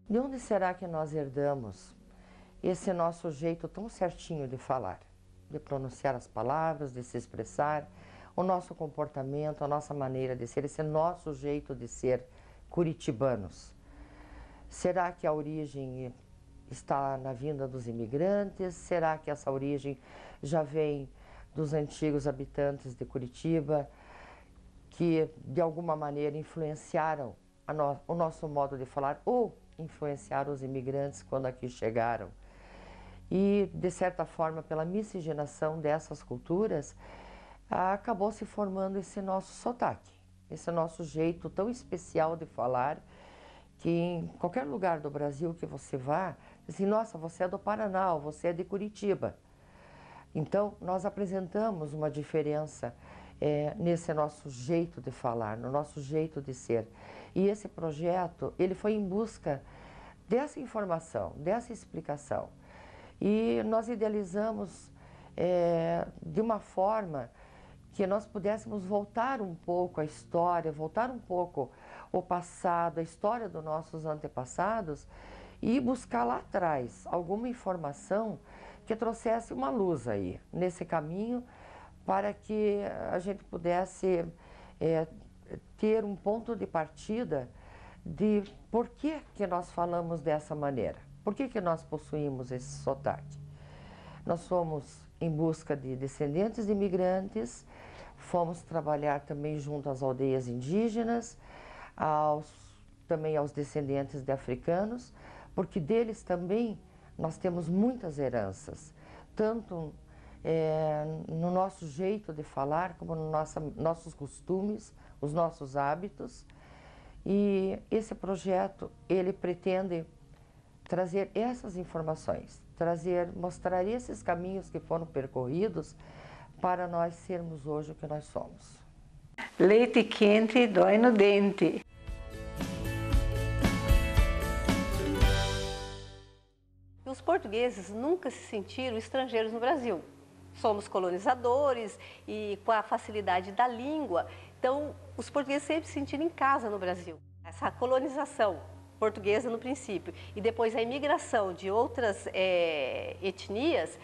De onde será que nós herdamos esse nosso jeito tão certinho de falar, de pronunciar as palavras, de se expressar, o nosso comportamento, a nossa maneira de ser, esse nosso jeito de ser curitibanos? Será que a origem está na vinda dos imigrantes? Será que essa origem já vem dos antigos habitantes de Curitiba, que de alguma maneira influenciaram o nosso modo de falar ou influenciaram os imigrantes quando aqui chegaram? E, de certa forma, pela miscigenação dessas culturas, acabou se formando esse nosso sotaque, esse nosso jeito tão especial de falar, que em qualquer lugar do Brasil que você vá, assim, nossa, você é do Paraná, ou você é de Curitiba. Então, nós apresentamos uma diferença nesse nosso jeito de falar, no nosso jeito de ser. E esse projeto, ele foi em busca dessa informação, dessa explicação. E nós idealizamos de uma forma que nós pudéssemos voltar um pouco à história, voltar um pouco o passado, a história dos nossos antepassados e buscar lá atrás alguma informação que trouxesse uma luz aí, nesse caminho, para que a gente pudesse ter um ponto de partida de por que nós falamos dessa maneira, por que nós possuímos esse sotaque. Nós fomos em busca de descendentes de imigrantes, fomos trabalhar também junto às aldeias indígenas, também aos descendentes de africanos, porque deles também nós temos muitas heranças, tanto no nosso jeito de falar, como nos nossos costumes, os nossos hábitos. E esse projeto, ele pretende trazer essas informações, mostrar esses caminhos que foram percorridos para nós sermos hoje o que nós somos. Leite quente dói no dente. Os portugueses nunca se sentiram estrangeiros no Brasil. Somos colonizadores e com a facilidade da língua, então os portugueses sempre se sentiram em casa no Brasil. Essa colonização portuguesa no princípio e depois a imigração de outras etnias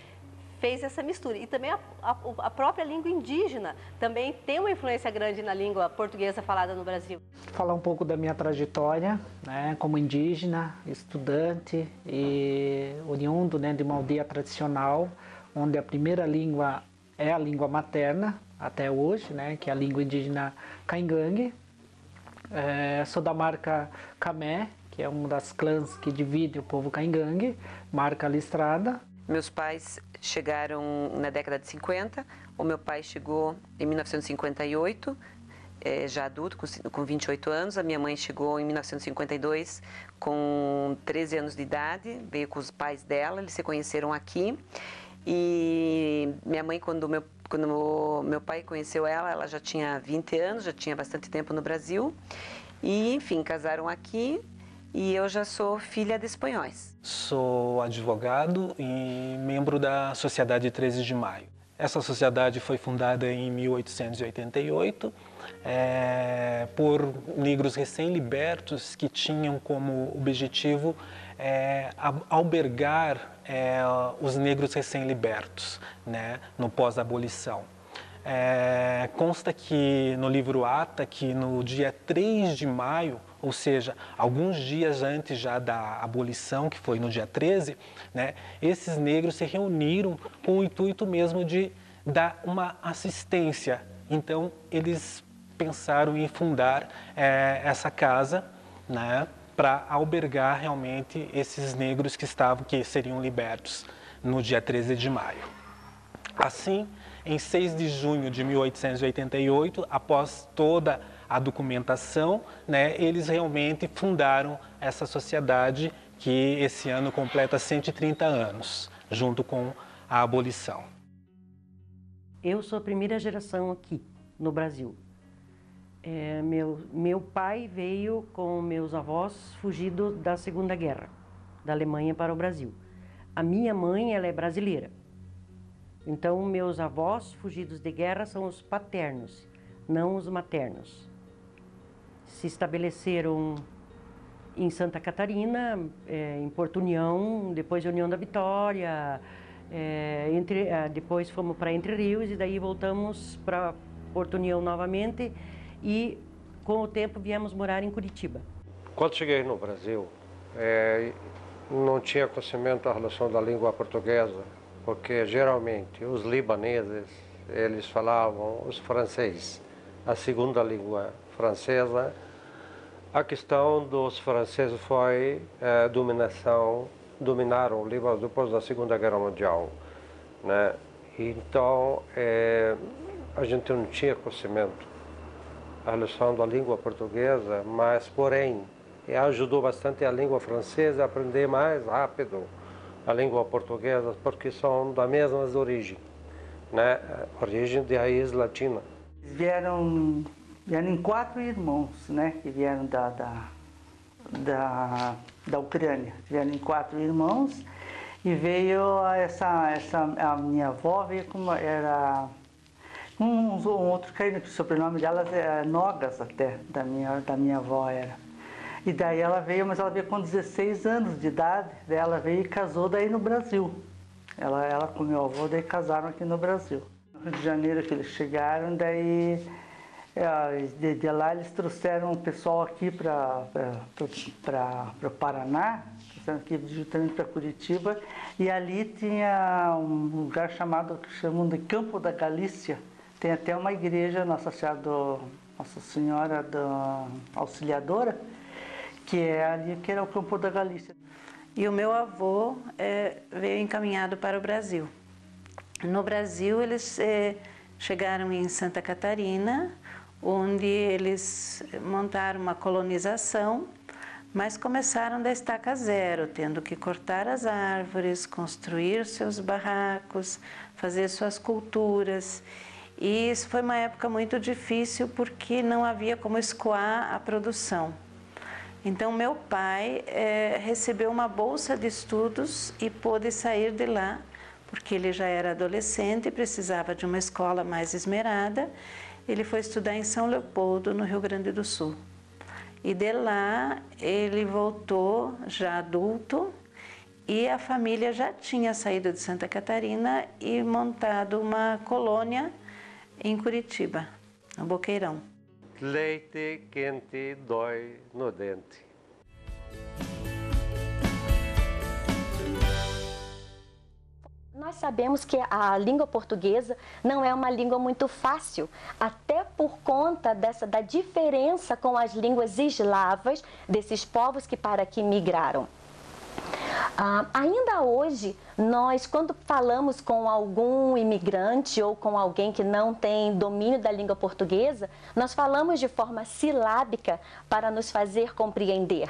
fez essa mistura. E também a própria língua indígena também tem uma influência grande na língua portuguesa falada no Brasil. Falar um pouco da minha trajetória, né, como indígena, estudante e oriundo, né, de uma aldeia tradicional, onde a primeira língua é a língua materna, até hoje, né, que é a língua indígena caingangue. Sou da marca Camé, que é uma das clãs que divide o povo caingangue, marca listrada. Meus pais chegaram na década de 50, o meu pai chegou em 1958, já adulto, com 28 anos, a minha mãe chegou em 1952 com 13 anos de idade, veio com os pais dela, eles se conheceram aqui. E minha mãe, quando meu pai conheceu ela já tinha 20 anos, já tinha bastante tempo no Brasil. E, enfim, casaram aqui e eu já sou filha de espanhóis. Sou advogado e membro da Sociedade 13 de Maio. Essa sociedade foi fundada em 1888 por negros recém-libertos que tinham como objetivo albergar os negros recém-libertos, né, no pós-abolição. Consta que no livro Ata, que no dia 3 de maio, ou seja, alguns dias antes já da abolição, que foi no dia 13, né, esses negros se reuniram com o intuito mesmo de dar uma assistência. Então, eles pensaram em fundar essa casa, né, para albergar realmente esses negros que seriam libertos no dia 13 de maio. Assim, em 6 de junho de 1888, após toda a documentação, né, eles realmente fundaram essa sociedade que esse ano completa 130 anos, junto com a abolição. Eu sou a primeira geração aqui no Brasil. Meu pai veio com meus avós fugidos da Segunda Guerra, da Alemanha para o Brasil. A minha mãe, ela é brasileira. Então, meus avós fugidos de guerra são os paternos, não os maternos. Se estabeleceram em Santa Catarina, em Porto União, depois União da Vitória, depois fomos para Entre Rios e daí voltamos para Porto União novamente e com o tempo viemos morar em Curitiba. Quando cheguei no Brasil, não tinha conhecimento da relação da língua portuguesa, porque geralmente os libaneses, eles falavam os francês, a segunda língua francesa. A questão dos franceses foi dominaram o Líbano depois da Segunda Guerra Mundial, né? Então, a gente não tinha conhecimento da relação da língua portuguesa, mas, porém, ajudou bastante a língua francesa a aprender mais rápido a língua portuguesa, porque são da mesma origem, né? Origem de raiz latina. Vieram em 4 irmãos, né? Que vieram da Ucrânia. Vieram em 4 irmãos e veio a minha avó veio como era um outro que o sobrenome delas é Nogas até, da minha avó era. E daí ela veio, mas ela veio com 16 anos de idade, daí ela veio e casou daí no Brasil. Ela com meu avô, daí casaram aqui no Brasil. No Rio de Janeiro que eles chegaram, daí de lá eles trouxeram o pessoal aqui para o Paraná, trouxeram aqui justamente para Curitiba, e ali tinha um lugar chamam de Campo da Galícia. Tem até uma igreja, Nossa Senhora da Auxiliadora, que é ali, que era o Campo da Galícia. E o meu avô veio encaminhado para o Brasil. No Brasil, eles chegaram em Santa Catarina, onde eles montaram uma colonização, mas começaram da estaca zero, tendo que cortar as árvores, construir seus barracos, fazer suas culturas. E isso foi uma época muito difícil porque não havia como escoar a produção. Então, meu pai recebeu uma bolsa de estudos e pôde sair de lá, porque ele já era adolescente e precisava de uma escola mais esmerada. Ele foi estudar em São Leopoldo, no Rio Grande do Sul. E de lá, ele voltou já adulto e a família já tinha saído de Santa Catarina e montado uma colônia em Curitiba, no Boqueirão. Leite quente dói no dente. Nós sabemos que a língua portuguesa não é uma língua muito fácil, até por conta da diferença com as línguas eslavas desses povos que para aqui migraram. Ainda hoje, nós, quando falamos com algum imigrante ou com alguém que não tem domínio da língua portuguesa, nós falamos de forma silábica para nos fazer compreender.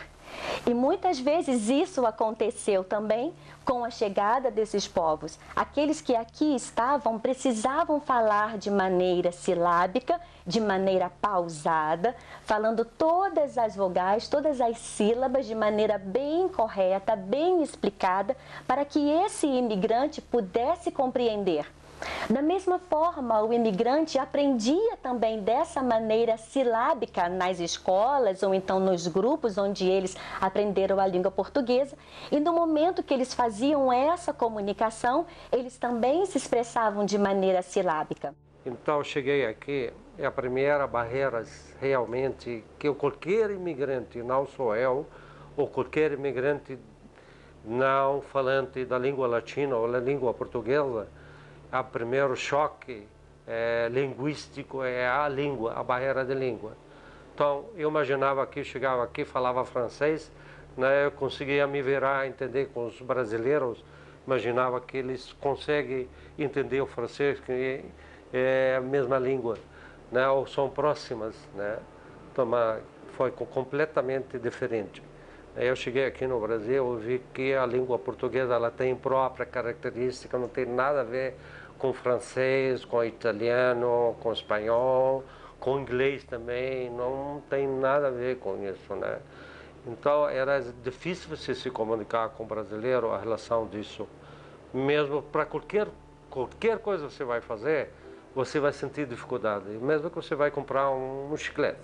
E muitas vezes isso aconteceu também com a chegada desses povos. Aqueles que aqui estavam precisavam falar de maneira silábica, de maneira pausada, falando todas as vogais, todas as sílabas de maneira bem correta, bem explicada, para que esse imigrante pudesse compreender. Da mesma forma, o imigrante aprendia também dessa maneira silábica nas escolas ou então nos grupos onde eles aprenderam a língua portuguesa, e no momento que eles faziam essa comunicação, eles também se expressavam de maneira silábica. Então, cheguei aqui, é a primeira barreira realmente que qualquer imigrante, não só eu, ou qualquer imigrante não falante da língua latina ou da língua portuguesa, o primeiro choque linguístico é a língua, a barreira de língua. Então, eu imaginava que chegava aqui, falava francês, né, eu conseguia me virar, entender com os brasileiros, imaginava que eles conseguem entender o francês, que é a mesma língua, né, ou são próximas, né? Então, foi completamente diferente. Eu cheguei aqui no Brasil e vi que a língua portuguesa ela tem própria característica, não tem nada a ver com francês, com italiano, com espanhol, com inglês também, não tem nada a ver com isso, né? Então era difícil você se comunicar com o brasileiro a relação disso. Mesmo para qualquer coisa que você vai fazer, você vai sentir dificuldade. Mesmo que você vai comprar um chiclete,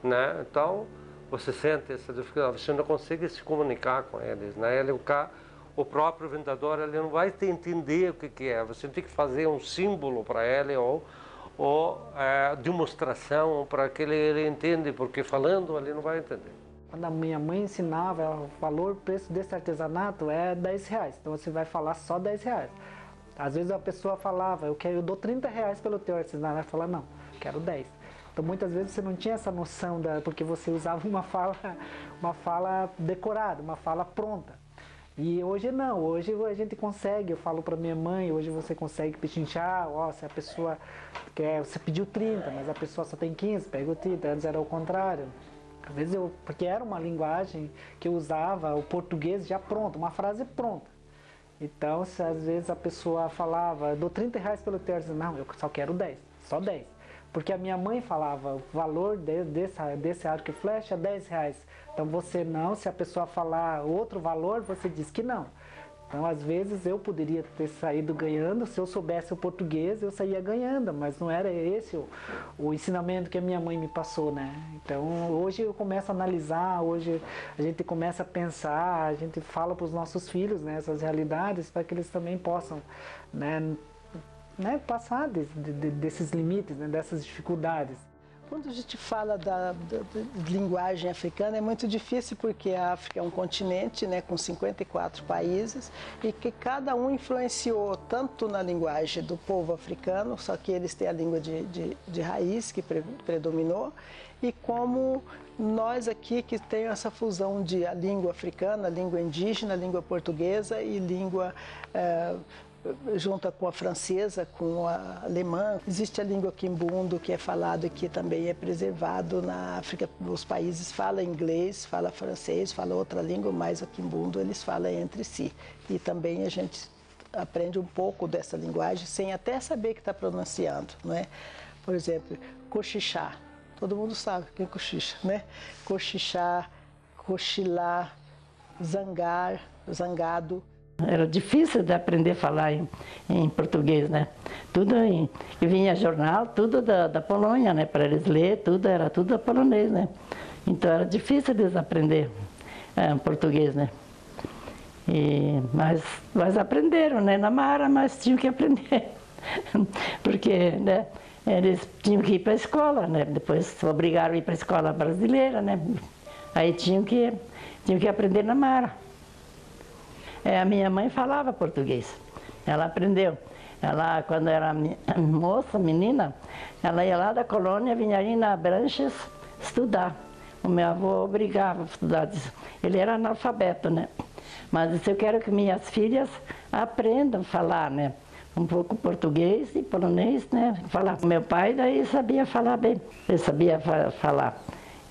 né? Então você sente essa dificuldade, você não consegue se comunicar com eles, né? O próprio vendedor, ele não vai te entender o que é. Você tem que fazer um símbolo para ele ou demonstração para que ele entenda, porque falando ele não vai entender. Quando a minha mãe ensinava, o valor, o preço desse artesanato é R$10. Então você vai falar só R$10. Às vezes a pessoa falava, eu dou R$30 pelo teu artesanato. Ela fala, não, quero 10. Então muitas vezes você não tinha essa noção, porque você usava uma fala decorada, uma fala pronta. E hoje não, hoje a gente consegue, eu falo para minha mãe, hoje você consegue pechinchar, se a pessoa quer, você pediu 30, mas a pessoa só tem 15, pega o 30, antes era o contrário. Às vezes porque era uma linguagem que eu usava o português já pronto, uma frase pronta. Então, se às vezes a pessoa falava, dou R$30 pelo teu artesanato, não, eu só quero 10, só 10. Porque a minha mãe falava, o valor desse arco e flecha é R$10. Então você não, se a pessoa falar outro valor, você diz que não. Então às vezes eu poderia ter saído ganhando, se eu soubesse o português eu saía ganhando, mas não era esse o ensinamento que a minha mãe me passou, né? Então hoje eu começo a analisar, hoje a gente começa a pensar, a gente fala para os nossos filhos, né, essas realidades para que eles também possam, né, passar desses limites, né, dessas dificuldades. Quando a gente fala da linguagem africana é muito difícil porque a África é um continente, né, com 54 países e que cada um influenciou tanto na linguagem do povo africano, só que eles têm a língua de raiz que predominou, e como nós aqui que tem essa fusão de a língua africana, a língua indígena, a língua portuguesa e língua junta com a francesa, com a alemã. Existe a língua quimbundo, que é falado e que também é preservado na África. Os países falam inglês, falam francês, falam outra língua, mas o quimbundo eles falam entre si. E também a gente aprende um pouco dessa linguagem sem até saber que está pronunciando, não é? Por exemplo, cochichar. Todo mundo sabe o que é cochicha, né? Cochichar, cochilar, zangar, zangado. Era difícil de aprender a falar em português, né? Tudo que vinha jornal, tudo da Polônia, né? Para eles ler, era tudo polonês, né? Então era difícil eles aprender português, né? Mas aprenderam, né? Na Mara, mas tinham que aprender. Porque, né? Eles tinham que ir para a escola, né? Depois obrigaram a ir para a escola brasileira, né? Aí tinham que aprender na Mara. A minha mãe falava português, ela aprendeu. Ela, quando era moça, menina, ela ia lá da colônia, vinha ali na Branches estudar. O meu avô obrigava a estudar. Ele era analfabeto, né? Mas disse, eu quero que minhas filhas aprendam a falar, né? Um pouco português e polonês, né? Falar. Meu pai daí sabia falar bem. Ele sabia falar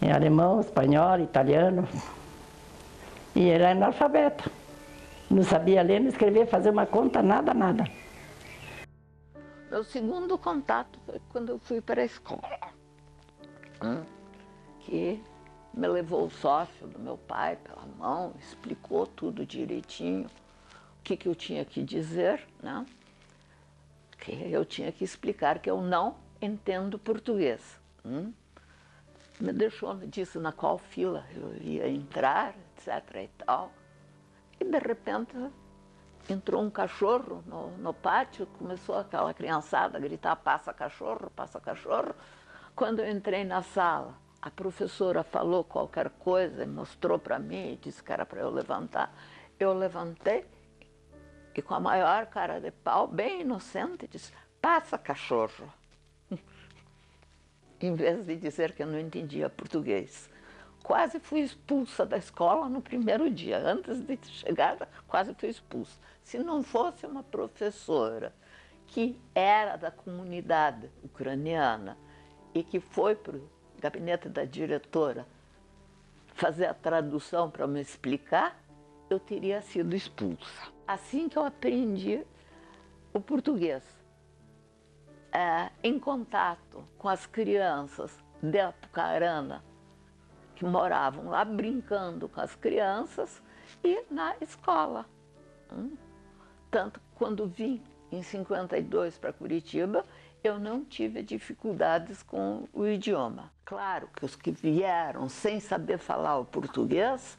em alemão, espanhol, italiano. E ele era analfabeto. Não sabia ler, não escrever, fazer uma conta, nada. Meu segundo contato foi quando eu fui para a escola, que me levou o sócio do meu pai pela mão, explicou tudo direitinho, o que eu tinha que dizer, né? Que eu tinha que explicar que eu não entendo português. Me deixou, disse na qual fila eu ia entrar, etc. e tal. E de repente entrou um cachorro no pátio, começou aquela criançada a gritar, passa cachorro, passa cachorro. Quando eu entrei na sala, a professora falou qualquer coisa, mostrou para mim e disse que era para eu levantar. Eu levantei e com a maior cara de pau, bem inocente, disse, passa cachorro. Em vez de dizer que eu não entendia português. Quase fui expulsa da escola no primeiro dia. Antes de chegar, quase fui expulsa. Se não fosse uma professora que era da comunidade ucraniana e que foi para o gabinete da diretora fazer a tradução para me explicar, eu teria sido expulsa. Assim que eu aprendi o português. em contato com as crianças de Apucarana, que moravam lá brincando com as crianças, e na escola. Tanto quando vim em 52 para Curitiba, eu não tive dificuldades com o idioma. Claro que os que vieram sem saber falar o português,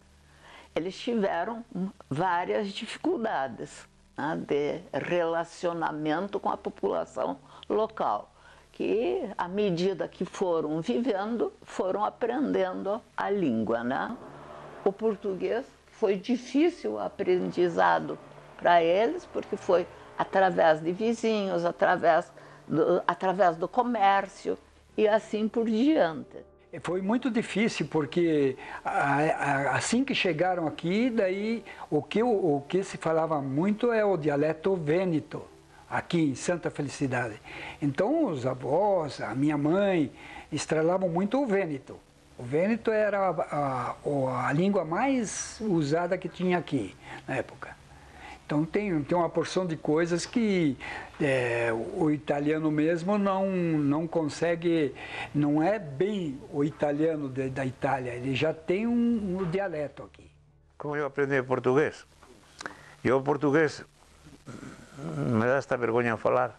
eles tiveram várias dificuldades, né, de relacionamento com a população local, que à medida que foram vivendo, foram aprendendo a língua, né? O português foi difícil o aprendizado para eles, porque foi através de vizinhos, através do comércio e assim por diante. Foi muito difícil, porque assim que chegaram aqui, daí o que se falava muito é o dialeto vêneto, aqui em Santa Felicidade. Então os avós, a minha mãe, estrelavam muito o vêneto. O vêneto era a língua mais usada que tinha aqui na época. Então tem uma porção de coisas que o italiano mesmo não consegue, não é bem o italiano da Itália, ele já tem um dialeto aqui. Como eu aprendi português? Eu português, me dá esta vergonha falar,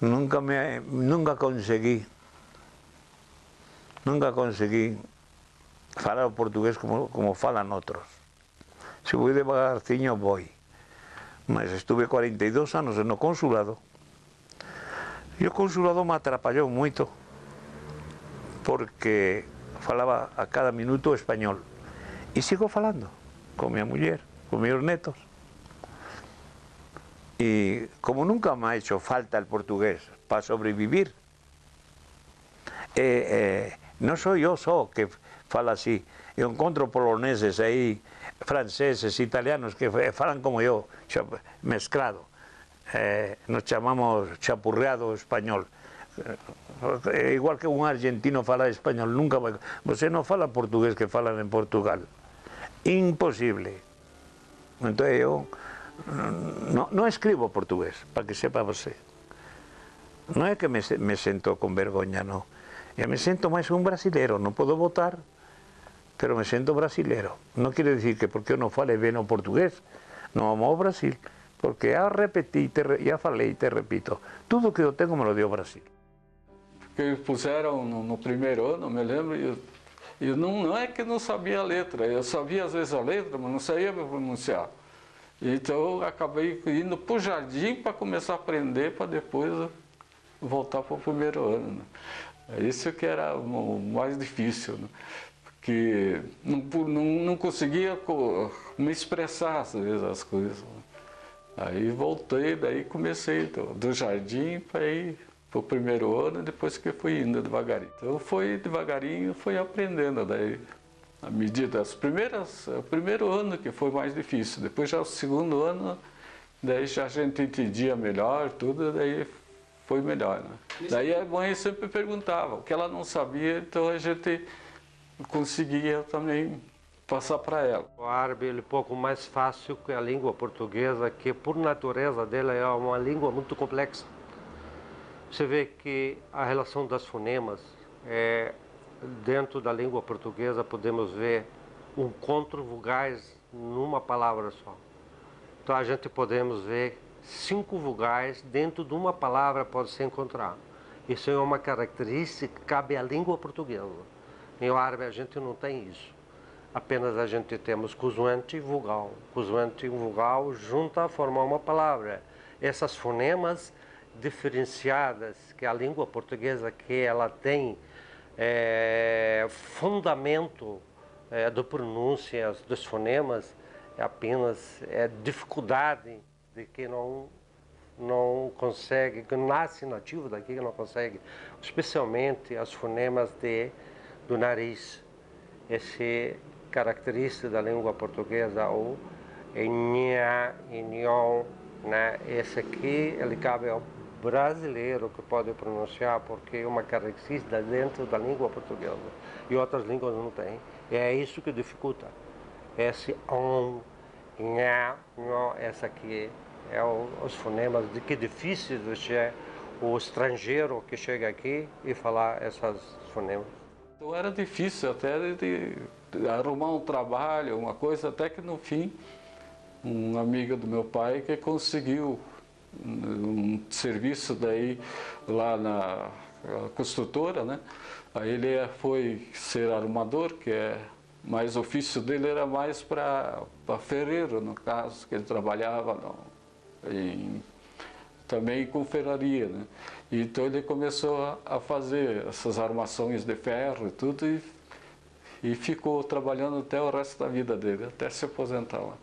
nunca consegui falar o português como falam outros. Se vou devagarzinho, vou. Mas estuve 42 anos no consulado. E o consulado me atrapalhou muito, porque falava a cada minuto espanhol. E sigo falando com minha mulher, com meus netos. E como nunca me ha hecho falta o português para sobrevivir, não sou eu só que falo assim. Eu encontro poloneses aí, franceses, italianos que falam como eu, mesclado. Nos chamamos chapurreado espanhol. É igual que um argentino falar espanhol, nunca vai. Você não fala português que falam em Portugal. Impossível. Então eu não escrevo português, para que sepa você. Não é que me sinto com vergonha, não. Eu me sinto mais um brasileiro, não posso votar, pero me sinto brasileiro. Não quer dizer que porque eu não fale bem o português, não amo o Brasil, porque já repeti, já falei e te repito, tudo que eu tenho me lo deu o Brasil. Porque puseram no primeiro ano, me lembro, e não é que não sabia a letra, eu sabia às vezes a letra, mas não sabia pronunciar. Então eu acabei indo para o jardim para começar a aprender, para depois voltar para o primeiro ano. Né? Isso que era o mais difícil, né? Porque não conseguia me expressar às vezes as coisas. Né? Aí voltei, daí comecei do jardim para ir para o primeiro ano, depois que fui indo devagarinho. Então fui devagarinho, fui aprendendo daí. À medida, o primeiro ano que foi mais difícil, depois já o segundo ano, daí já a gente entendia melhor, tudo, daí foi melhor. Né? Daí a mãe sempre perguntava, o que ela não sabia, então a gente conseguia também passar para ela. O árabe é um pouco mais fácil que a língua portuguesa, que por natureza dela é uma língua muito complexa. Você vê que a relação das fonemas dentro da língua portuguesa podemos ver encontro vogais numa palavra só. Então a gente podemos ver 5 vogais dentro de uma palavra pode se encontrar. Isso é uma característica que cabe à língua portuguesa. Em árabe a gente não tem isso. Apenas a gente temos consoante e vogal. Consoante e vogal juntas a formar uma palavra. Essas fonemas diferenciadas que a língua portuguesa que ela tem fundamento de pronúncia dos fonemas é apenas dificuldade de que não consegue, que nasce nativo daqui que não consegue, especialmente as fonemas do nariz. Esse característica da língua portuguesa, o nha, nhon, né? Esse aqui ele cabe ao brasileiro que pode pronunciar, porque é uma característica dentro da língua portuguesa e outras línguas não têm. E é isso que dificulta. Esse on, nha, nhon, essa aqui os fonemas, de que difícil é o estrangeiro que chega aqui e falar essas fonemas. Então era difícil até de arrumar um trabalho, uma coisa, até que no fim, um amigo do meu pai que conseguiu um serviço daí lá na construtora, né? Aí ele foi ser armador, que mas o ofício dele era mais para ferreiro, no caso, que ele trabalhava também com ferraria, né? Então ele começou a fazer essas armações de ferro e tudo e ficou trabalhando até o resto da vida dele, até se aposentar lá.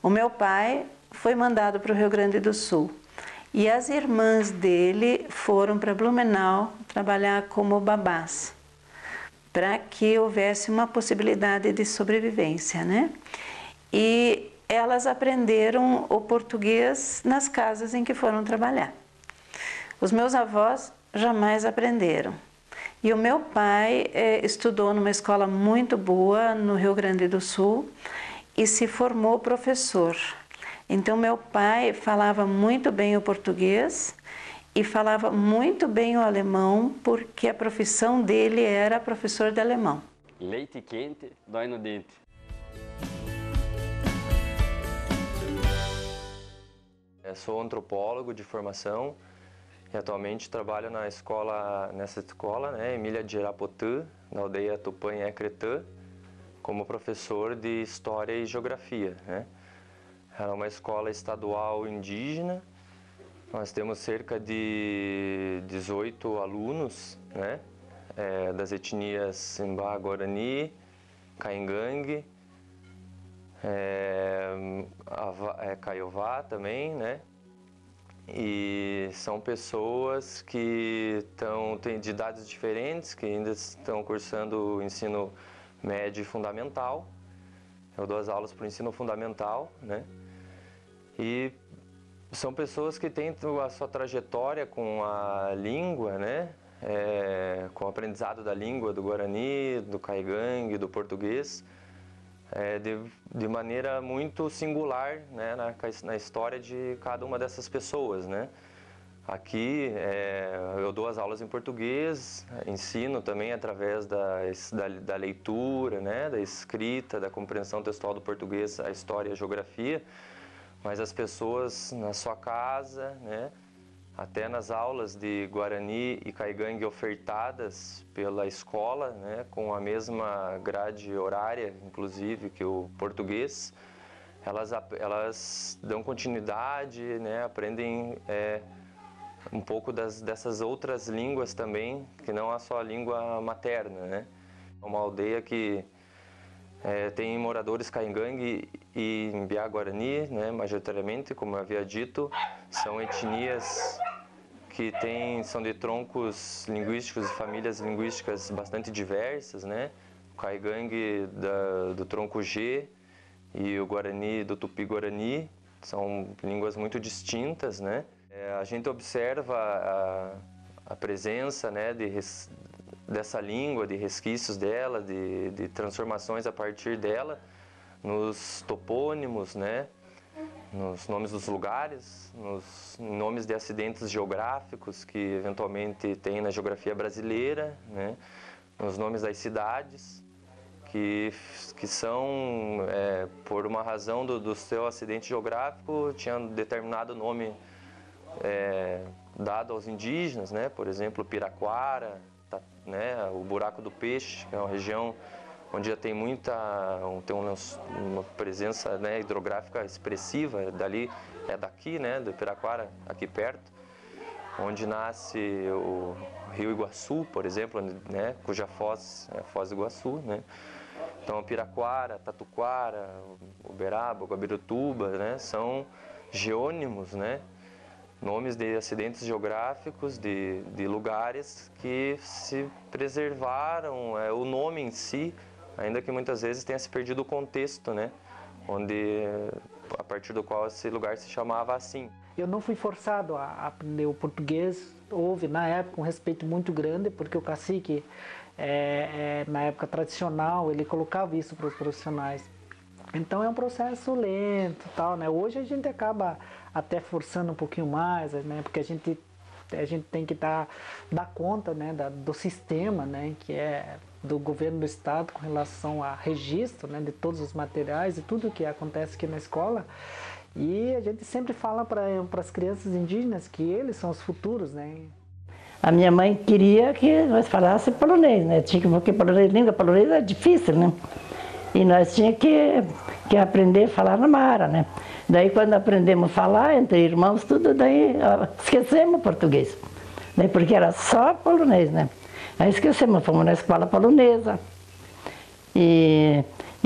O meu pai foi mandado para o Rio Grande do Sul e as irmãs dele foram para Blumenau trabalhar como babás, para que houvesse uma possibilidade de sobrevivência, né? E elas aprenderam o português nas casas em que foram trabalhar. Os meus avós jamais aprenderam. E o meu pai estudou numa escola muito boa no Rio Grande do Sul e se formou professor. Então meu pai falava muito bem o português e falava muito bem o alemão, porque a profissão dele era professor de alemão. Leite quente dói no dente. Eu sou antropólogo de formação e atualmente trabalho nessa escola, né, Emília de Irapotã, na aldeia Tupã-Ecretã, como professor de História e Geografia, né. Ela é uma escola estadual indígena. Nós temos cerca de 18 alunos, né, das etnias Mbá, Guarani, Caingangue, Caiová também, né? E são pessoas que têm de idades diferentes, que ainda estão cursando o ensino médio e fundamental. Eu dou as aulas para o ensino fundamental, né? E são pessoas que têm a sua trajetória com a língua, né? Com o aprendizado da língua do Guarani, do Caigangue, do português, de maneira muito singular, né? Na história de cada uma dessas pessoas, né? Aqui eu dou as aulas em português, ensino também através da leitura, né? Da escrita, da compreensão textual do português, a história e a geografia. Mas as pessoas na sua casa, né, até nas aulas de Guarani e Caigangue ofertadas pela escola, né, com a mesma grade horária, inclusive, que o português, elas dão continuidade, né, aprendem um pouco dessas outras línguas também, que não é só a língua materna, né. É uma aldeia que tem moradores Caingangue e Mbiá Guarani, né, majoritariamente, como eu havia dito. São etnias que são de troncos linguísticos e famílias linguísticas bastante diversas, né? O Caingangue do tronco G e o Guarani do Tupi-Guarani são línguas muito distintas, né? A gente observa a presença, né, dessa língua, de resquícios dela, de transformações a partir dela, nos topônimos, né, nos nomes dos lugares, nos nomes de acidentes geográficos que eventualmente tem na geografia brasileira, né, nos nomes das cidades, que são, por uma razão do seu acidente geográfico, tinha um determinado nome dado aos indígenas, né, por exemplo, Piraquara, né, o Buraco do Peixe, que é uma região onde já tem uma presença, né, hidrográfica expressiva, daqui, né, do Piraquara, aqui perto, onde nasce o Rio Iguaçu, por exemplo, né, cuja foz é a Foz do Iguaçu, né. Então, Piraquara, Tatuquara, Uberaba, Guabirutuba, né, são geônimos, né, nomes de acidentes geográficos, de lugares que se preservaram, o nome em si, ainda que muitas vezes tenha se perdido o contexto, né? A partir do qual esse lugar se chamava assim. Eu não fui forçado a aprender o português. Houve, na época, um respeito muito grande, porque o cacique, na época tradicional, ele colocava isso para os profissionais. Então é um processo lento, tal, né? Hoje a gente acaba até forçando um pouquinho mais, né? Porque a gente tem que dar conta, né, do sistema, né, que é do governo do estado com relação a registro, né, de todos os materiais e tudo que acontece aqui na escola. E a gente sempre fala para as crianças indígenas que eles são os futuros, né? A minha mãe queria que nós falássemos polonês, né? Porque polonês, língua polonesa é difícil, né? E nós tínhamos que aprender a falar na Mara, né? Daí quando aprendemos a falar entre irmãos, tudo, daí esquecemos o português. Daí porque era só polonês, né? Aí esquecemos, fomos na escola polonesa e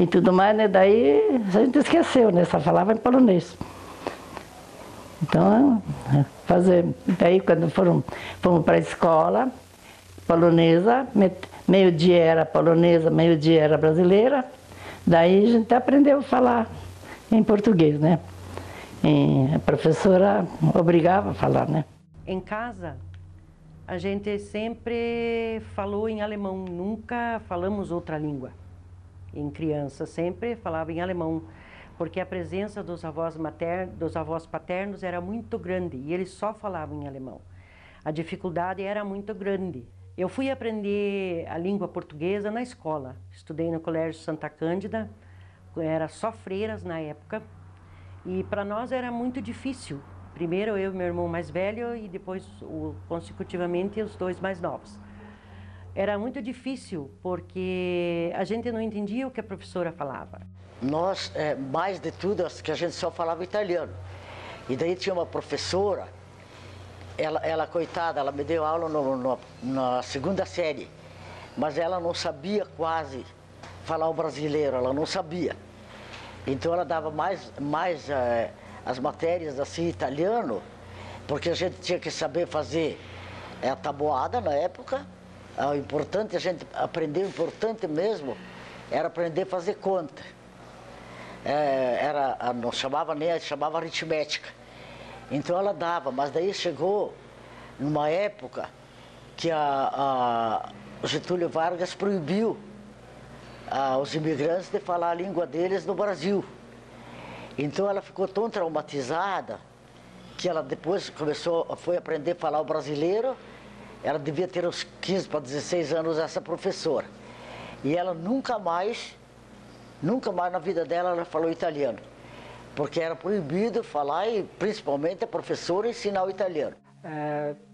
tudo mais, né? Daí a gente esqueceu, né? Só falava em polonês. Então, daí quando fomos para a escola polonesa, meio-dia era polonesa, meio-dia era brasileira, daí a gente aprendeu a falar em português, né? E a professora obrigava a falar, né? Em casa, a gente sempre falou em alemão, nunca falamos outra língua. Em criança, sempre falava em alemão, porque a presença dos avós paternos era muito grande e eles só falavam em alemão. A dificuldade era muito grande. Eu fui aprender a língua portuguesa na escola. Estudei no Colégio Santa Cândida, era só freiras na época, e para nós era muito difícil. Primeiro eu e meu irmão mais velho e depois, consecutivamente, os dois mais novos. Era muito difícil porque a gente não entendia o que a professora falava. Nós, mais de tudo, que a gente só falava italiano. E daí tinha uma professora, ela coitada, ela me deu aula na segunda série, mas ela não sabia quase falar o brasileiro, ela não sabia. Então ela dava mais as matérias assim, italiano, porque a gente tinha que saber fazer a tabuada na época. O importante, a gente aprendeu, o importante mesmo, era aprender a fazer conta. Não chamava nem, chamava aritmética. Então ela dava, mas daí chegou numa época que o Getúlio Vargas proibiu os imigrantes de falar a língua deles no Brasil. Então ela ficou tão traumatizada que ela depois foi aprender a falar o brasileiro. Ela devia ter uns 15 para 16 anos, essa professora. E ela nunca mais na vida dela ela falou italiano. Porque era proibido falar e principalmente a professora ensinar o italiano.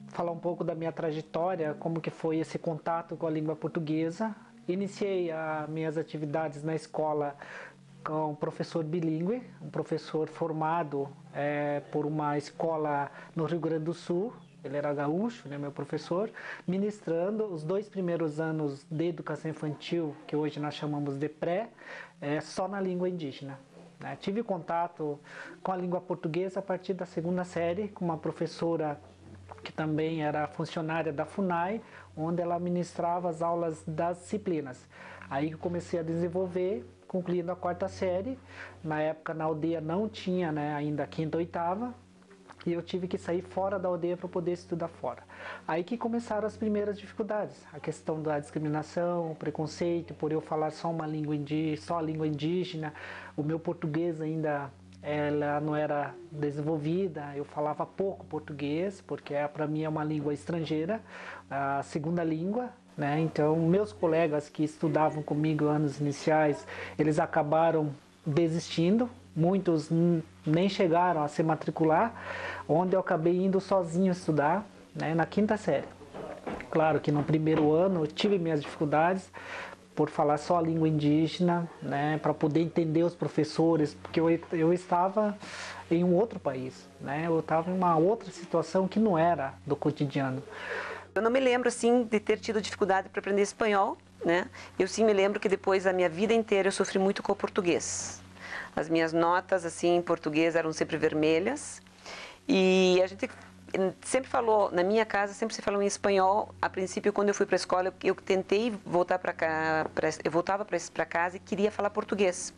Falar um pouco da minha trajetória, como que foi esse contato com a língua portuguesa. Iniciei as minhas atividades na escola com um professor bilíngue, um professor formado por uma escola no Rio Grande do Sul. Ele era gaúcho, né, meu professor, ministrando os 2 primeiros anos de educação infantil, que hoje nós chamamos de pré, só na língua indígena. Tive contato com a língua portuguesa a partir da segunda série, com uma professora que também era funcionária da FUNAI, onde ela ministrava as aulas das disciplinas. Aí eu comecei a desenvolver, concluindo a 4ª série. Na época na aldeia não tinha, né, ainda a 5ª e 8ª, e eu tive que sair fora da aldeia para poder estudar fora. Aí que começaram as primeiras dificuldades, a questão da discriminação, o preconceito por eu falar só a língua indígena, o meu português ainda ela não era desenvolvida, eu falava pouco português, porque para mim é uma língua estrangeira, a segunda língua, né? Então meus colegas que estudavam comigo anos iniciais, eles acabaram desistindo, muitos nem chegaram a se matricular, onde eu acabei indo sozinho estudar, né, na 5ª série. Claro que no primeiro ano eu tive minhas dificuldades por falar só a língua indígena, né, para poder entender os professores, porque eu estava em um outro país, né, eu estava em uma outra situação que não era do cotidiano. Eu não me lembro, assim, de ter tido dificuldade para aprender espanhol, né? Eu sim me lembro que depois da minha vida inteira eu sofri muito com o português. As minhas notas, assim, em português eram sempre vermelhas. E a gente sempre falou, na minha casa, sempre se falou em espanhol. A princípio, quando eu fui para a escola, eu tentei voltar para cá, eu voltava para casa e queria falar português.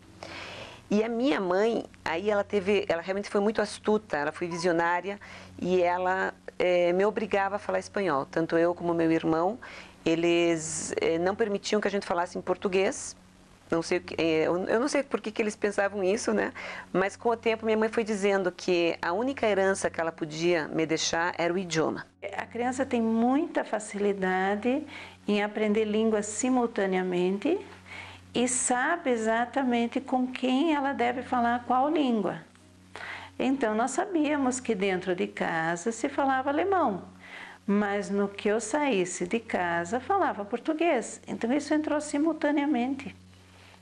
E a minha mãe, aí ela realmente foi muito astuta, ela foi visionária e ela me obrigava a falar espanhol. Tanto eu como meu irmão, eles não permitiam que a gente falasse em português, Não sei, eu não sei por que eles pensavam isso, né? Mas com o tempo minha mãe foi dizendo que a única herança que ela podia me deixar era o idioma. A criança tem muita facilidade em aprender línguas simultaneamente e sabe exatamente com quem ela deve falar qual língua. Então nós sabíamos que dentro de casa se falava alemão, mas no que eu saísse de casa falava português. Então isso entrou simultaneamente.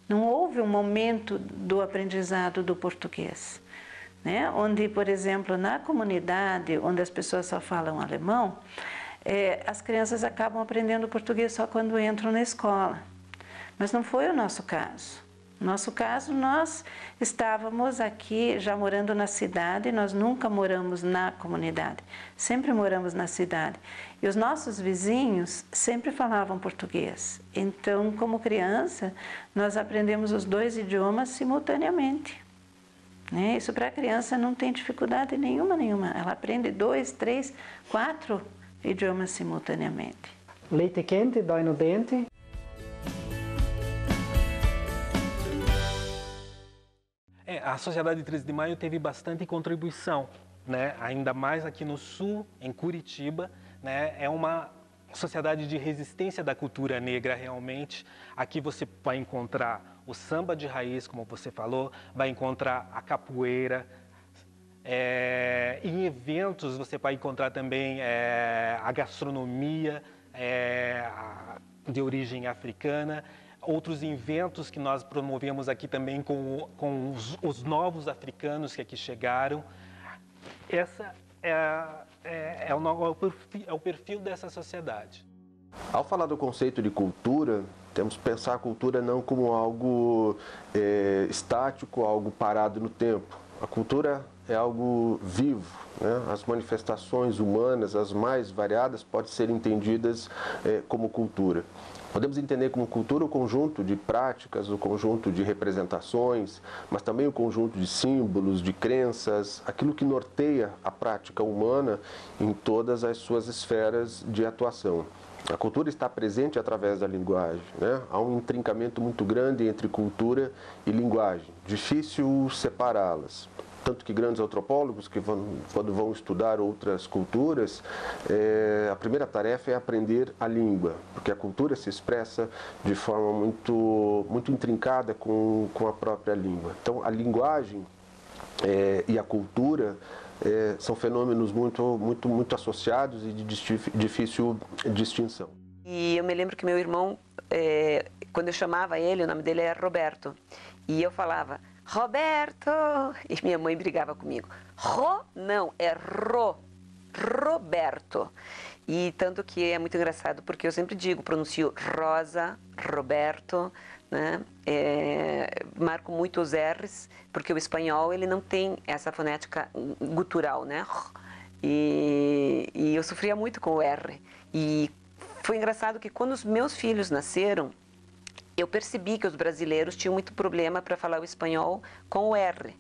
Não houve um momento do aprendizado do português, né? Onde, por exemplo, na comunidade onde as pessoas só falam alemão, as crianças acabam aprendendo português só quando entram na escola. Mas não foi o nosso caso. No nosso caso, nós estávamos aqui já morando na cidade, nós nunca moramos na comunidade, sempre moramos na cidade. E os nossos vizinhos sempre falavam português. Então, como criança, nós aprendemos os dois idiomas simultaneamente, né? Isso para a criança não tem dificuldade nenhuma. Ela aprende 2, 3, 4 idiomas simultaneamente. Leite quente dói no dente. A Sociedade 13 de Maio teve bastante contribuição, né? Ainda mais aqui no Sul, em Curitiba, né? É uma sociedade de resistência da cultura negra realmente. Aqui você vai encontrar o samba de raiz, como você falou, vai encontrar a capoeira. Em eventos você vai encontrar também a gastronomia de origem africana. Outros eventos que nós promovemos aqui também com os novos africanos que aqui chegaram. Essa é o perfil dessa sociedade. Ao falar do conceito de cultura, temos que pensar a cultura não como algo estático, algo parado no tempo. A cultura é algo vivo, né? As manifestações humanas, as mais variadas, podem ser entendidas como cultura. Podemos entender como cultura o conjunto de práticas, o conjunto de representações, mas também o conjunto de símbolos, de crenças, aquilo que norteia a prática humana em todas as suas esferas de atuação. A cultura está presente através da linguagem, né? Há um intrincamento muito grande entre cultura e linguagem, difícil separá-las. Tanto que grandes antropólogos, quando vão estudar outras culturas, a primeira tarefa é aprender a língua, porque a cultura se expressa de forma muito intrincada com a própria língua. Então, a linguagem e a cultura são fenômenos muito associados e de difícil distinção. E eu me lembro que meu irmão, quando eu chamava ele, o nome dele era Roberto, e eu falava: Roberto! E minha mãe brigava comigo. Não, é Roberto. E tanto que é muito engraçado, porque eu sempre pronuncio Rosa, Roberto, né? Marco muito os R's, porque o espanhol ele não tem essa fonética gutural, né? E eu sofria muito com o R. E foi engraçado que quando os meus filhos nasceram, eu percebi que os brasileiros tinham muito problema para falar o espanhol com o R.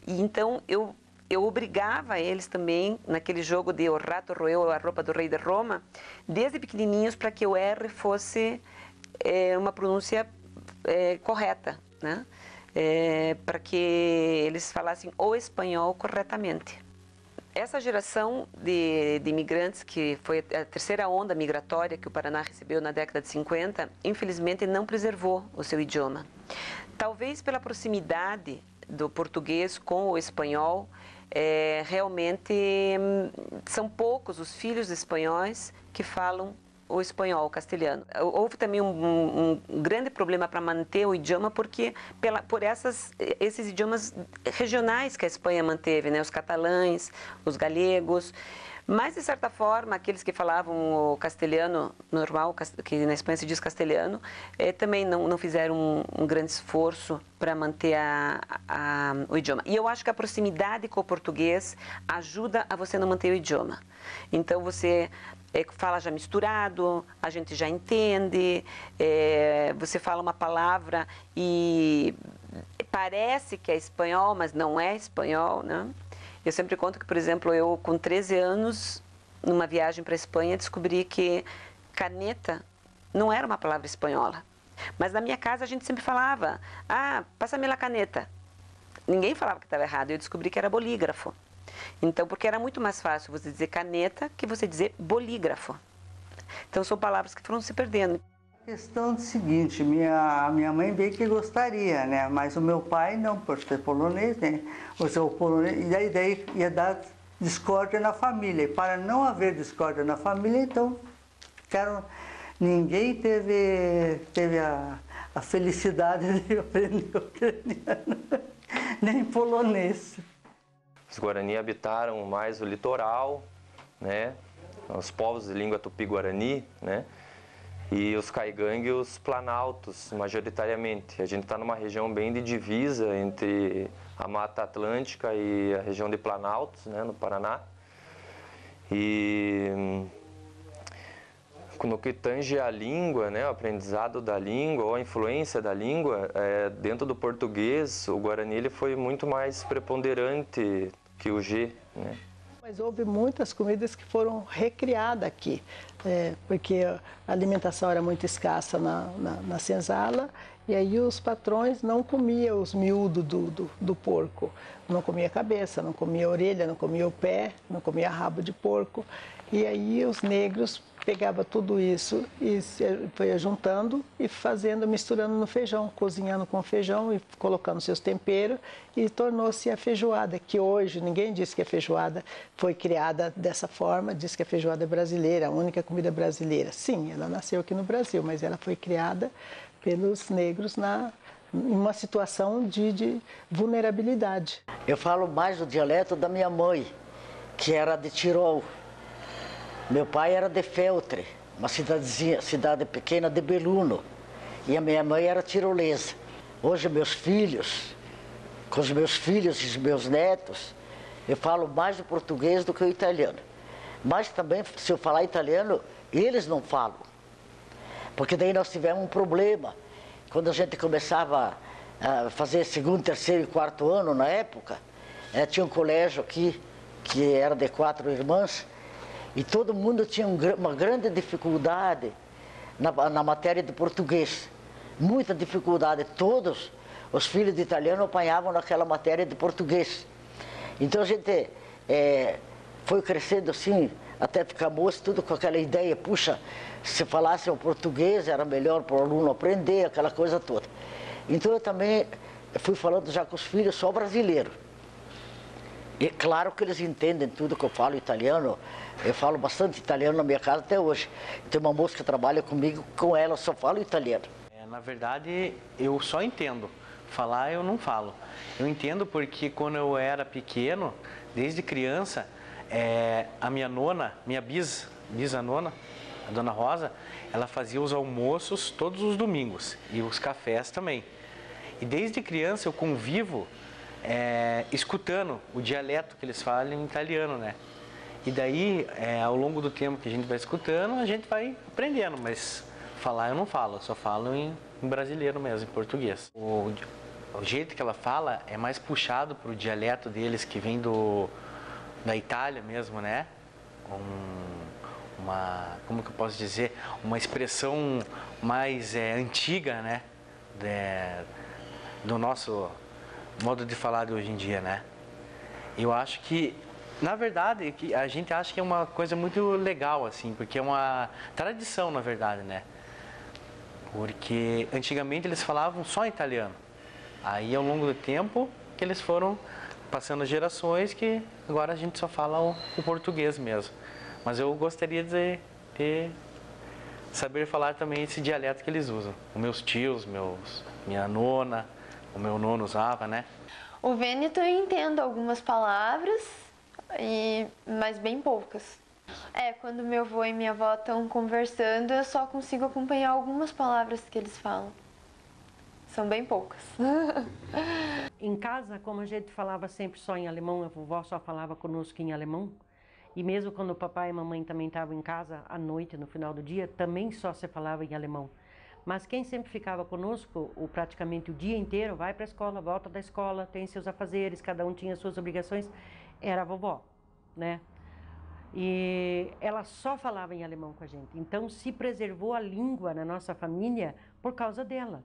E então eu obrigava eles também, naquele jogo de O Rato Roeu a Roupa do Rei de Roma, desde pequenininhos, para que o R fosse uma pronúncia correta, né? Para que eles falassem o espanhol corretamente. Essa geração de imigrantes, que foi a terceira onda migratória que o Paraná recebeu na década de 50, infelizmente não preservou o seu idioma. Talvez pela proximidade do português com o espanhol, realmente são poucos os filhos espanhóis que falam o espanhol, o castelhano. Houve também um grande problema para manter o idioma por esses idiomas regionais que a Espanha manteve, né? Os catalães, os galegos. Mas, de certa forma, aqueles que falavam o castelhano normal, que na Espanha se diz castelhano, também não fizeram um grande esforço para manter o idioma. E eu acho que a proximidade com o português ajuda a você não manter o idioma. Então, você fala já misturado, a gente já entende, você fala uma palavra e parece que é espanhol, mas não é espanhol, né? Eu sempre conto que, por exemplo, eu com 13 anos, numa viagem para a Espanha, descobri que caneta não era uma palavra espanhola, Mas na minha casa a gente sempre falava, passa-me a caneta. Ninguém falava que estava errado, eu descobri que era bolígrafo. Então, porque era muito mais fácil você dizer caneta que você dizer bolígrafo. Então, são palavras que foram se perdendo. A questão é o seguinte, minha mãe bem que gostaria, né? Mas o meu pai não, por ser polonês, né? O polonês, e daí ia dar discórdia na família. E para não haver discórdia na família, então ninguém teve a felicidade de aprender ucraniano, nem polonês. Os Guarani habitaram mais o litoral, né? Os povos de língua tupi-guarani, né? E os caigangue e os planaltos, majoritariamente. A gente está numa região bem de divisa entre a Mata Atlântica e a região de Planaltos, né, no Paraná. E no que tange a língua, né, o aprendizado da língua ou a influência da língua, dentro do português, o Guarani ele foi muito mais preponderante que o G, né? Mas houve muitas comidas que foram recriadas aqui, porque a alimentação era muito escassa na senzala, e aí os patrões não comiam os miúdos do porco. Não comia a cabeça, não comia a orelha, não comia o pé, não comia rabo de porco. E aí os negros pegavam tudo isso e foi juntando e misturando no feijão, cozinhando com feijão e colocando seus temperos, e tornou-se a feijoada, que hoje ninguém diz que a feijoada foi criada dessa forma, diz que a feijoada é brasileira, a única comida brasileira. Sim, ela nasceu aqui no Brasil, mas ela foi criada pelos negros em uma situação de vulnerabilidade. Eu falo mais do dialeto da minha mãe, que era de Tirol. Meu pai era de Feltre, uma cidade pequena de Belluno, e a minha mãe era tirolesa. Hoje com os meus filhos e os meus netos, eu falo mais o português do que o italiano. Mas também, se eu falar italiano, eles não falam. Porque daí nós tivemos um problema. Quando a gente começava a fazer segundo, terceiro e quarto ano, na época, tinha um colégio aqui, que era de 4 irmãs, e todo mundo tinha uma grande dificuldade na matéria de português. Muita dificuldade. Todos os filhos de italiano apanhavam naquela matéria de português. Então a gente foi crescendo assim, até ficar moço, tudo com aquela ideia, puxa, se falasse o português era melhor para o aluno aprender, aquela coisa toda. Então eu também fui falando já com os filhos só brasileiro. E claro que eles entendem tudo que eu falo italiano. Eu falo bastante italiano na minha casa até hoje. Tem uma moça que trabalha comigo, com ela eu só falo italiano. Na verdade, eu só entendo. Falar eu não falo. Eu entendo porque quando eu era pequeno, desde criança, a minha nona, minha bisa-nona, a dona Rosa, ela fazia os almoços todos os domingos e os cafés também. E desde criança eu convivo escutando o dialeto que eles falam em italiano, né? E daí, ao longo do tempo que a gente vai escutando, a gente vai aprendendo, mas falar eu não falo, eu só falo em brasileiro mesmo, em português. O jeito que ela fala é mais puxado para o dialeto deles, que vem da Itália mesmo, né? Como que eu posso dizer? Uma expressão mais antiga, né? Do nosso modo de falar de hoje em dia, né? Eu acho que, na verdade, a gente acha que é uma coisa muito legal, assim, porque é uma tradição, na verdade, né? Porque antigamente eles falavam só italiano. Aí, ao longo do tempo, que eles foram passando gerações, que agora a gente só fala o português mesmo. Mas eu gostaria de saber falar também esse dialeto que eles usam. Os meus tios, minha nona, o meu nono usava, né? O vêneto eu entendo algumas palavras, mas bem poucas. Quando meu avô e minha avó estão conversando, eu só consigo acompanhar algumas palavras que eles falam. São bem poucas. Em casa, como a gente falava sempre só em alemão, a vovó só falava conosco em alemão. E mesmo quando o papai e a mamãe também estavam em casa, à noite, no final do dia, também só se falava em alemão. Mas quem sempre ficava conosco, praticamente o dia inteiro, vai para a escola, volta da escola, tem seus afazeres, cada um tinha suas obrigações, era a vovó, né? E ela só falava em alemão com a gente. Então se preservou a língua na nossa família por causa dela.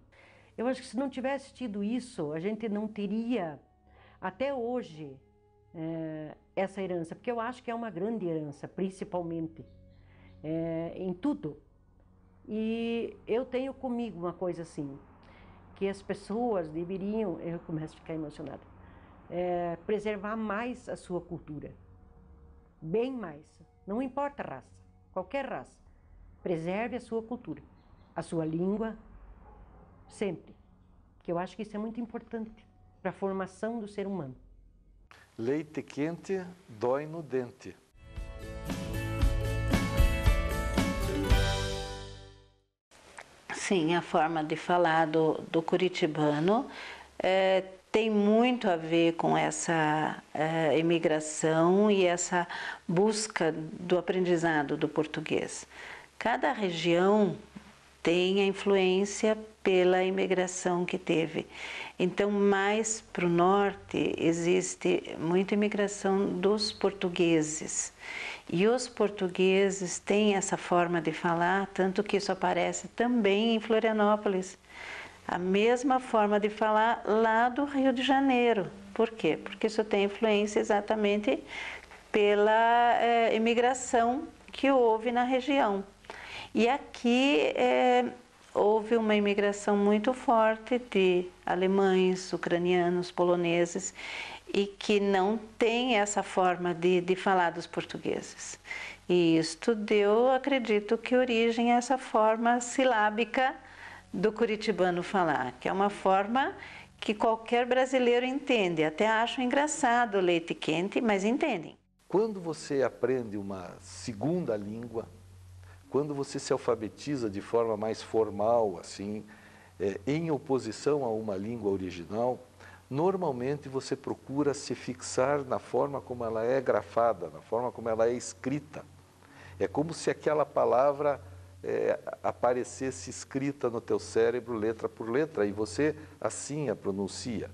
Eu acho que se não tivesse tido isso, a gente não teria até hoje essa herança, porque eu acho que é uma grande herança, principalmente em tudo. E eu tenho comigo uma coisa assim, que as pessoas deveriam, eu começo a ficar emocionada, preservar mais a sua cultura, bem mais, não importa a raça, qualquer raça, preserve a sua cultura, a sua língua, sempre, que eu acho que isso é muito importante para a formação do ser humano. Leite quente dói no dente. Sim, a forma de falar do curitibano tem muito a ver com essa imigração e essa busca do aprendizado do português. Cada região tem a influência pela imigração que teve. Então, mais para o norte, existe muita imigração dos portugueses. E os portugueses têm essa forma de falar, tanto que isso aparece também em Florianópolis. A mesma forma de falar lá do Rio de Janeiro. Por quê? Porque isso tem influência exatamente pela imigração que houve na região. E aqui houve uma imigração muito forte de alemães, ucranianos, poloneses, e que não tem essa forma de falar dos portugueses. E isto deu, acredito, que origem a essa forma silábica do curitibano falar, que é uma forma que qualquer brasileiro entende. Até acho engraçado o leite quente, mas entendem. Quando você aprende uma segunda língua, quando você se alfabetiza de forma mais formal, assim, em oposição a uma língua original, normalmente você procura se fixar na forma como ela é grafada, na forma como ela é escrita. É como se aquela palavra aparecesse escrita no teu cérebro, letra por letra, e você assim a pronuncia.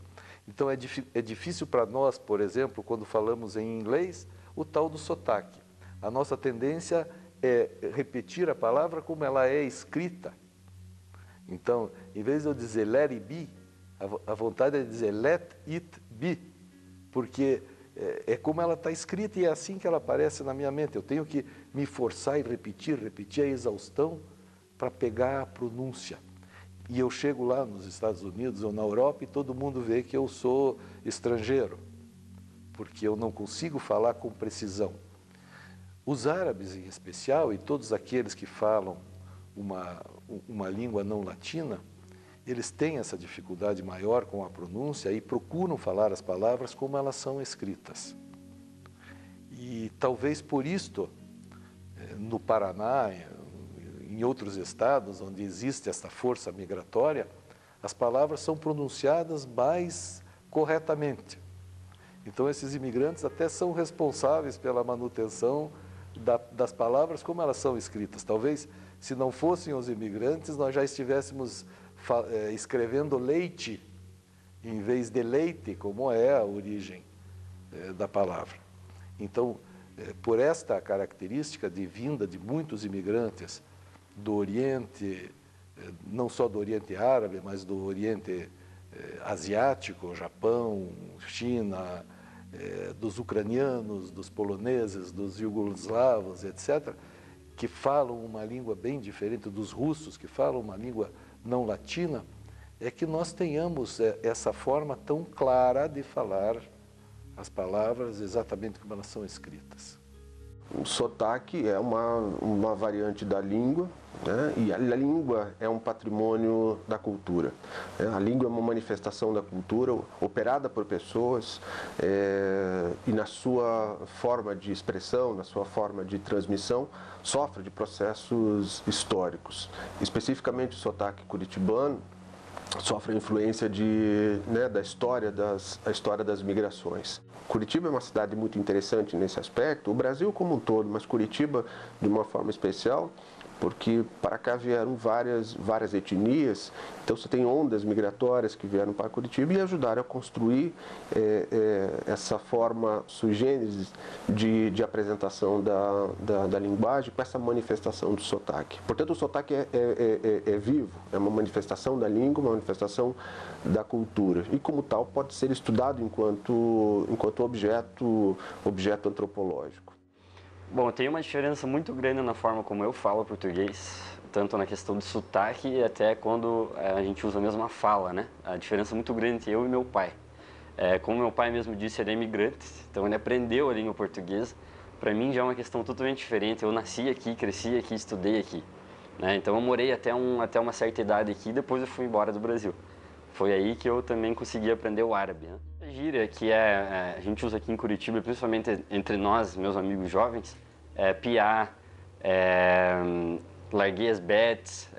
Então é difícil para nós, por exemplo, quando falamos em inglês, o tal do sotaque. A nossa tendência é repetir a palavra como ela é escrita. Então, em vez de eu dizer let it be, a vontade é dizer let it be, porque é como ela está escrita e é assim que ela aparece na minha mente. Eu tenho que me forçar e repetir a exaustão para pegar a pronúncia. E eu chego lá nos Estados Unidos ou na Europa e todo mundo vê que eu sou estrangeiro, porque eu não consigo falar com precisão. Os árabes, em especial, e todos aqueles que falam uma língua não latina, eles têm essa dificuldade maior com a pronúncia e procuram falar as palavras como elas são escritas. E talvez por isto, no Paraná, em outros estados onde existe essa força migratória, as palavras são pronunciadas mais corretamente. Então, esses imigrantes até são responsáveis pela manutenção das palavras como elas são escritas. Talvez, se não fossem os imigrantes, nós já estivéssemos escrevendo leite em vez de leite, como é a origem da palavra. Então, por esta característica de vinda de muitos imigrantes do Oriente, não só do Oriente Árabe, mas do Oriente Asiático, Japão, China, dos ucranianos, dos poloneses, dos iugoslavos, etc., que falam uma língua bem diferente dos russos, que falam uma língua não latina, é que nós tenhamos essa forma tão clara de falar as palavras exatamente como elas são escritas. O sotaque é uma variante da língua, né? E a língua é um patrimônio da cultura. A língua é uma manifestação da cultura operada por pessoas e na sua forma de expressão, na sua forma de transmissão, sofre de processos históricos. Especificamente o sotaque curitibano sofre a influência da história das migrações. Curitiba é uma cidade muito interessante nesse aspecto, o Brasil como um todo, mas Curitiba de uma forma especial, porque para cá vieram várias etnias, então você tem ondas migratórias que vieram para Curitiba e ajudaram a construir essa forma sui generis de apresentação da linguagem com essa manifestação do sotaque. Portanto, o sotaque é vivo, é uma manifestação da língua, uma manifestação da cultura e, como tal, pode ser estudado enquanto objeto antropológico. Bom, tem uma diferença muito grande na forma como eu falo português, tanto na questão do sotaque e até quando a gente usa a mesma fala, né? A diferença é muito grande entre eu e meu pai. Como meu pai mesmo disse, ele é imigrante, então ele aprendeu a língua portuguesa. Para mim já é uma questão totalmente diferente. Eu nasci aqui, cresci aqui, estudei aqui, né? Então eu morei até uma certa idade aqui, depois eu fui embora do Brasil. Foi aí que eu também consegui aprender o árabe, né? A gíria que a gente usa aqui em Curitiba, principalmente entre nós, meus amigos jovens, piá, larguei as bets,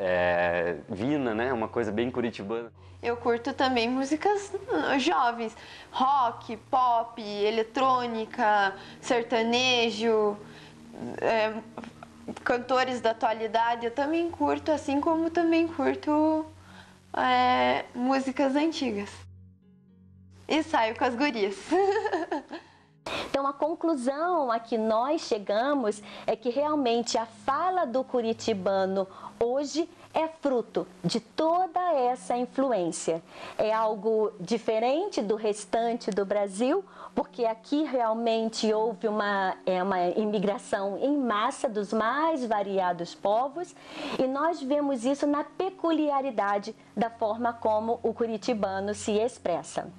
vina, né? Uma coisa bem curitibana. Eu curto também músicas jovens, rock, pop, eletrônica, sertanejo, cantores da atualidade. Eu também curto, assim como também curto músicas antigas. E saio com as gurias. Então, a conclusão a que nós chegamos é que realmente a fala do curitibano hoje é fruto de toda essa influência. É algo diferente do restante do Brasil, porque aqui realmente houve uma imigração em massa dos mais variados povos e nós vemos isso na peculiaridade da forma como o curitibano se expressa.